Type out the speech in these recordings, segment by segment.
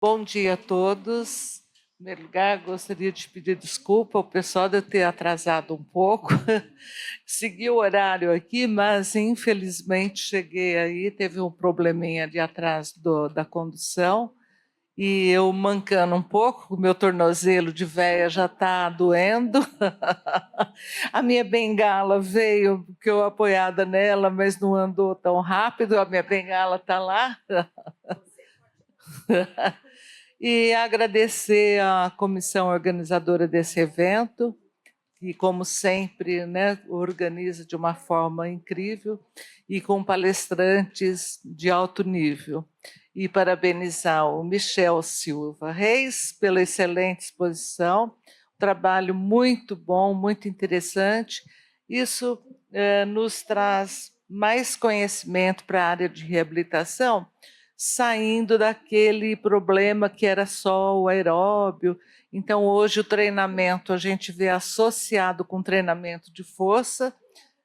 Bom dia a todos. Em primeiro lugar, gostaria de pedir desculpa ao pessoal de eu ter atrasado um pouco. Segui o horário aqui, mas infelizmente cheguei aí, teve um probleminha de atraso da condução e eu mancando um pouco, o meu tornozelo de véia já está doendo. A minha bengala veio, porque eu apoiada nela, mas não andou tão rápido, a minha bengala está lá. E agradecer à comissão organizadora desse evento, que, como sempre, né, organiza de uma forma incrível e com palestrantes de alto nível. E parabenizar o Michel Silva Reis pela excelente exposição, trabalho muito bom, muito interessante. Isso nos traz mais conhecimento para a área de reabilitação, saindo daquele problema que era só o aeróbio. Então, hoje o treinamento a gente vê associado com treinamento de força,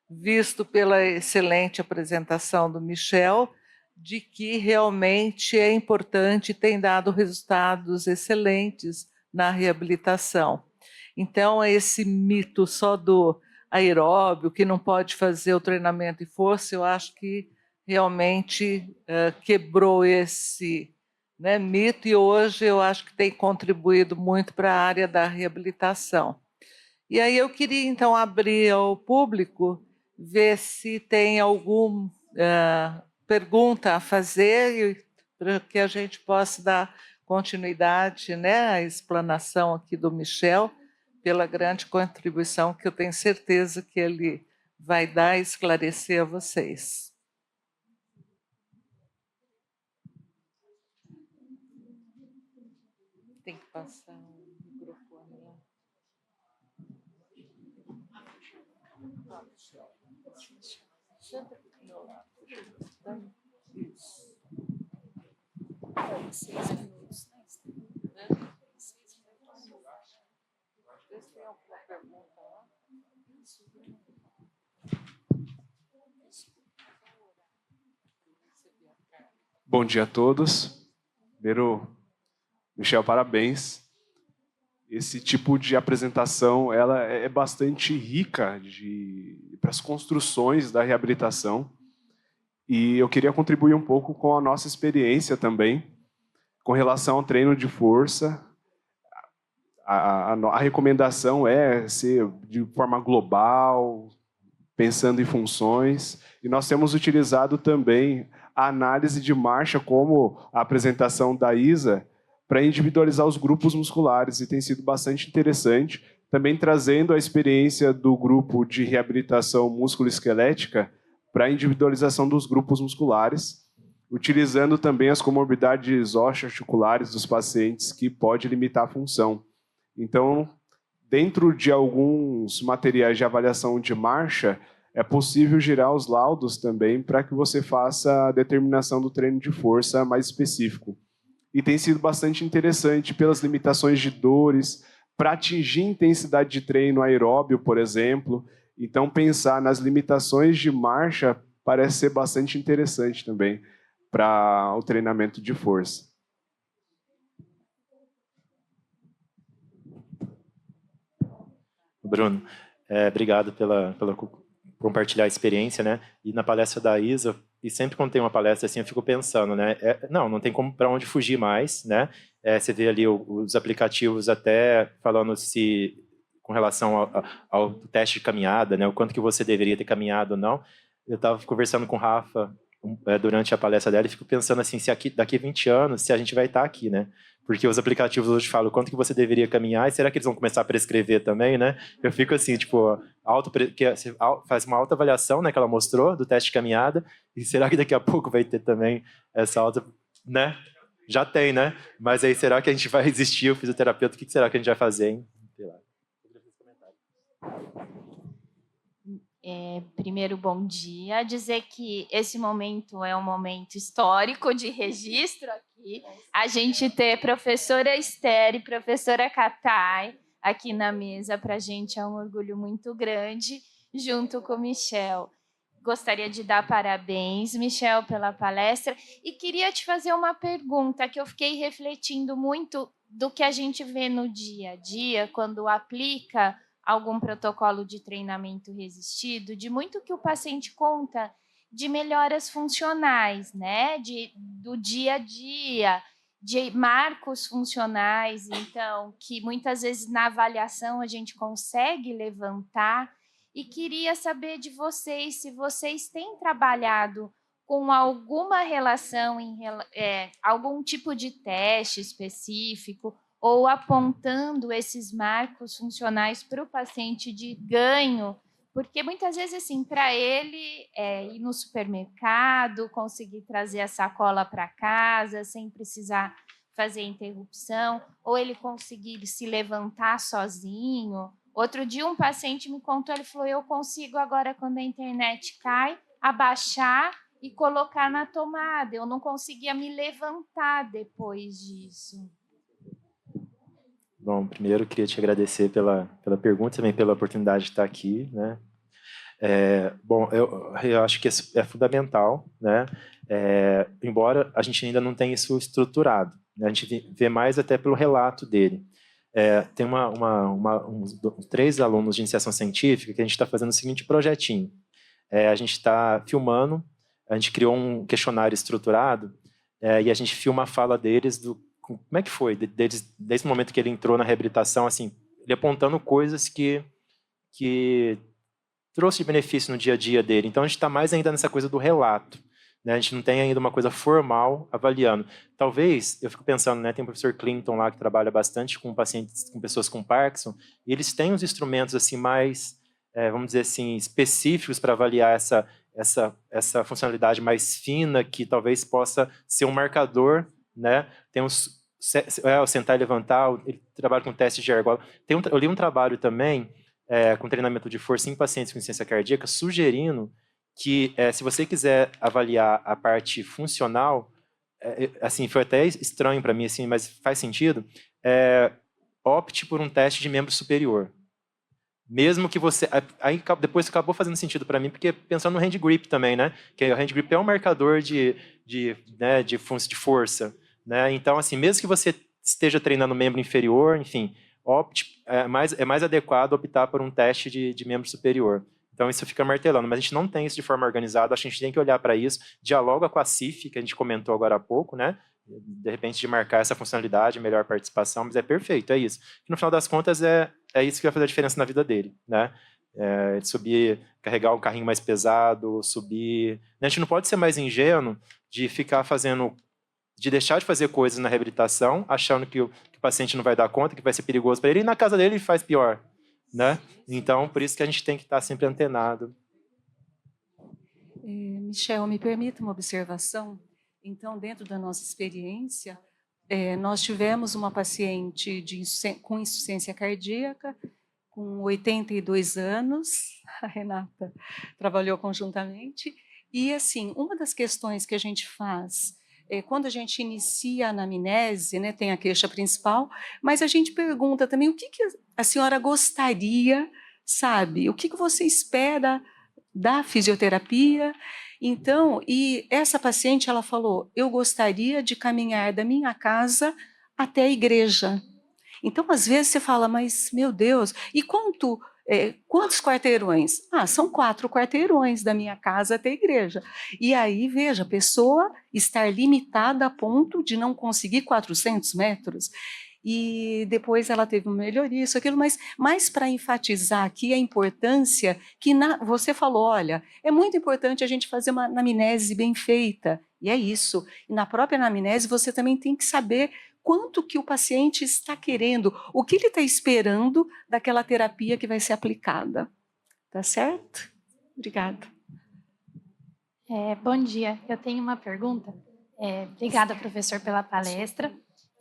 visto pela excelente apresentação do Michel, de que realmente é importante e tem dado resultados excelentes na reabilitação. Então, esse mito só do aeróbio, que não pode fazer o treinamento de força, eu acho que realmente quebrou esse, né, mito, e hoje eu acho que tem contribuído muito para a área da reabilitação. E aí eu queria então abrir ao público, ver se tem alguma pergunta a fazer, para que a gente possa dar continuidade, né, à explanação aqui do Michel, pela grande contribuição que eu tenho certeza que ele vai dar e esclarecer a vocês. Tem que passar o microfone lá. Senta aqui do meu lado. Isso. 6 minutos, né? 6 minutos. Vê se tem alguma pergunta lá. Bom dia a todos. Primeiro, Michel, parabéns. Esse tipo de apresentação ela é bastante rica para as construções da reabilitação. E eu queria contribuir um pouco com a nossa experiência também, com relação ao treino de força. A recomendação é ser de forma global, pensando em funções, e nós temos utilizado também a análise de marcha, como a apresentação da Isa, para individualizar os grupos musculares, e tem sido bastante interessante, também trazendo a experiência do grupo de reabilitação músculo-esquelética para a individualização dos grupos musculares, utilizando também as comorbidades osteoarticulares dos pacientes, que pode limitar a função. Então, dentro de alguns materiais de avaliação de marcha, é possível girar os laudos também para que você faça a determinação do treino de força mais específico. E tem sido bastante interessante pelas limitações de dores, para atingir intensidade de treino aeróbio, por exemplo. Então, pensar nas limitações de marcha parece ser bastante interessante também para o treinamento de força. Bruno, obrigado pela compartilhar a experiência, né? E na palestra da Isa, e sempre quando tem uma palestra assim, eu fico pensando, né? Não tem como para onde fugir mais, né? Você vê ali os aplicativos até falando se com relação ao teste de caminhada, né? O quanto que você deveria ter caminhado ou não. Eu estava conversando com o Rafa durante a palestra dela e fico pensando assim, se daqui a 20 anos, se a gente vai estar aqui, né? Porque os aplicativos hoje falam quanto que você deveria caminhar, e será que eles vão começar a prescrever também, né? Eu fico assim, tipo, que você faz uma autoavaliação, né, que ela mostrou, do teste de caminhada, e será que daqui a pouco vai ter também essa né? Já tem, né? Mas aí será que a gente vai existir o fisioterapeuta? O que será que a gente vai fazer, hein? Sei lá. Primeiro, bom dia. Dizer que esse momento é um momento histórico de registro aqui. A gente ter professora Esther e professora Katai aqui na mesa, para a gente é um orgulho muito grande, junto com o Michel. gostaria de dar parabéns, Michel, pela palestra, e queria te fazer uma pergunta que eu fiquei refletindo muito do que a gente vê no dia a dia, quando aplica algum protocolo de treinamento resistido, de muito que o paciente conta de melhoras funcionais, né? Do dia a dia, de marcos funcionais, então, que muitas vezes na avaliação a gente consegue levantar. E queria saber de vocês se vocês têm trabalhado com alguma relação, algum tipo de teste específico, ou apontando esses marcos funcionais para o paciente de ganho, porque muitas vezes, assim, para ele ir no supermercado, conseguir trazer a sacola para casa sem precisar fazer interrupção, ou ele conseguir se levantar sozinho. Outro dia um paciente me contou, ele falou, eu consigo agora, quando a internet cai, abaixar e colocar na tomada. Eu não conseguia me levantar depois disso. Bom, primeiro eu queria te agradecer pela pergunta, também pela oportunidade de estar aqui, né? Bom, eu acho que isso é fundamental, né? Embora a gente ainda não tenha isso estruturado, né? A gente vê mais até pelo relato dele. Tem uns 3 alunos de iniciação científica que a gente está fazendo o seguinte projetinho. A gente está filmando, a gente criou um questionário estruturado e a gente filma a fala deles como é que foi, desde o momento que ele entrou na reabilitação, assim, ele apontando coisas que trouxe de benefício no dia a dia dele. Então, a gente está mais ainda nessa coisa do relato, né? A gente não tem ainda uma coisa formal avaliando. Talvez, eu fico pensando, né, tem o professor Clinton lá que trabalha bastante com pacientes, com pessoas com Parkinson, e eles têm uns instrumentos assim mais, vamos dizer assim, específicos para avaliar essa funcionalidade mais fina, que talvez possa ser um marcador, né? Tem o sentar e levantar, ele trabalha com testes de argola. Eu li um trabalho também com treinamento de força em pacientes com insuficiência cardíaca, sugerindo que se você quiser avaliar a parte funcional, assim, foi até estranho para mim, assim, mas faz sentido, opte por um teste de membro superior. Mesmo que você... Aí depois acabou fazendo sentido para mim, porque pensando no hand grip também, né? Que o hand grip é um marcador de força, né? Então, assim, mesmo que você esteja treinando membro inferior, enfim, é mais adequado optar por um teste de membro superior. Então, isso fica martelando, mas a gente não tem isso de forma organizada, acho que a gente tem que olhar para isso, dialoga com a CIF, que a gente comentou agora há pouco, né? De repente, de marcar essa funcionalidade, melhor participação, mas é perfeito, é isso. E no final das contas, é isso que vai fazer a diferença na vida dele, né? Subir, carregar um carrinho mais pesado, subir... A gente não pode ser mais ingênuo de ficar de deixar de fazer coisas na reabilitação, achando que o paciente não vai dar conta, que vai ser perigoso para ele, e na casa dele ele faz pior, né? Então, por isso que a gente tem que estar sempre antenado. Michel, me permita uma observação? Então, dentro da nossa experiência, nós tivemos uma paciente com insuficiência cardíaca, com 82 anos, a Renata trabalhou conjuntamente, e assim, uma das questões que a gente faz quando a gente inicia a anamnese, né, tem a queixa principal, mas a gente pergunta também o que a senhora gostaria, sabe? O que você espera da fisioterapia? Então, e essa paciente, ela falou, eu gostaria de caminhar da minha casa até a igreja. Então, às vezes você fala, mas, meu Deus, e quantos quarteirões? São 4 quarteirões da minha casa até a igreja. E aí, veja, a pessoa estar limitada a ponto de não conseguir 400 metros. E depois ela teve uma melhoria, isso, aquilo, mas mais para enfatizar aqui a importância que você falou, olha, é muito importante a gente fazer uma anamnese bem feita, e é isso. E na própria anamnese você também tem que saber quanto que o paciente está querendo, o que ele está esperando daquela terapia que vai ser aplicada. Tá certo? Obrigada. Bom dia, eu tenho uma pergunta. Obrigada, professor, pela palestra.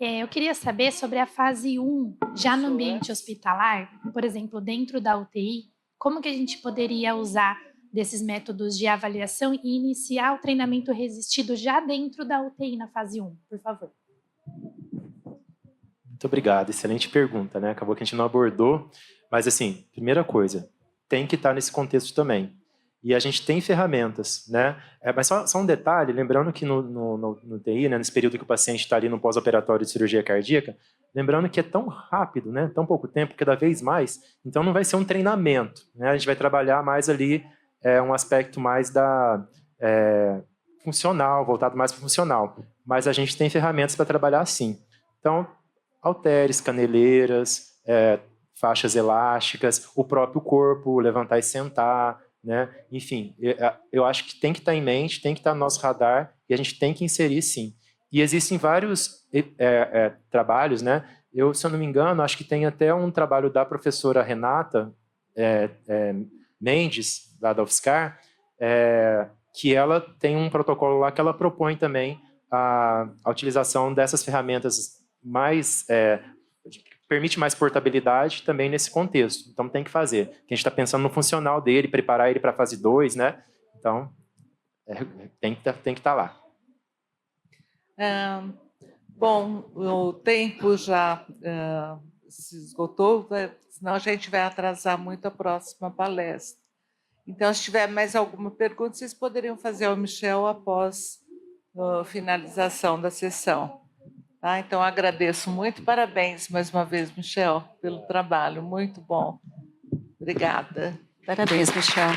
Eu queria saber sobre a fase 1, já no ambiente hospitalar, por exemplo, dentro da UTI, como que a gente poderia usar desses métodos de avaliação e iniciar o treinamento resistido já dentro da UTI na fase 1, por favor. Muito obrigado, excelente pergunta, né? Acabou que a gente não abordou, mas assim, primeira coisa, tem que estar nesse contexto também. E a gente tem ferramentas, né? Mas só um detalhe, lembrando que no TI, né, nesse período que o paciente está ali no pós-operatório de cirurgia cardíaca, lembrando que é tão rápido, né, tão pouco tempo, cada vez mais, então não vai ser um treinamento, né? A gente vai trabalhar mais ali um aspecto mais funcional, voltado mais para o funcional. Mas a gente tem ferramentas para trabalhar assim. Então, halteres, caneleiras, faixas elásticas, o próprio corpo, levantar e sentar, né? Enfim, eu acho que tem que estar em mente, tem que estar no nosso radar e a gente tem que inserir sim. E existem vários trabalhos, né? Eu, se eu não me engano, acho que tem até um trabalho da professora Renata Mendes, lá da UFSCar, que ela tem um protocolo lá que ela propõe também a utilização dessas ferramentas mais permite mais portabilidade também nesse contexto. Então tem que fazer. A gente está pensando no funcional dele, preparar ele para a fase 2, né? Então tem que estar lá. Bom, o tempo já se esgotou, senão a gente vai atrasar muito a próxima palestra. Então, se tiver mais alguma pergunta, vocês poderiam fazer ao Michel após a finalização da sessão. Tá? Então, agradeço muito. Parabéns mais uma vez, Michel, pelo trabalho. Muito bom. Obrigada. Parabéns, Michel.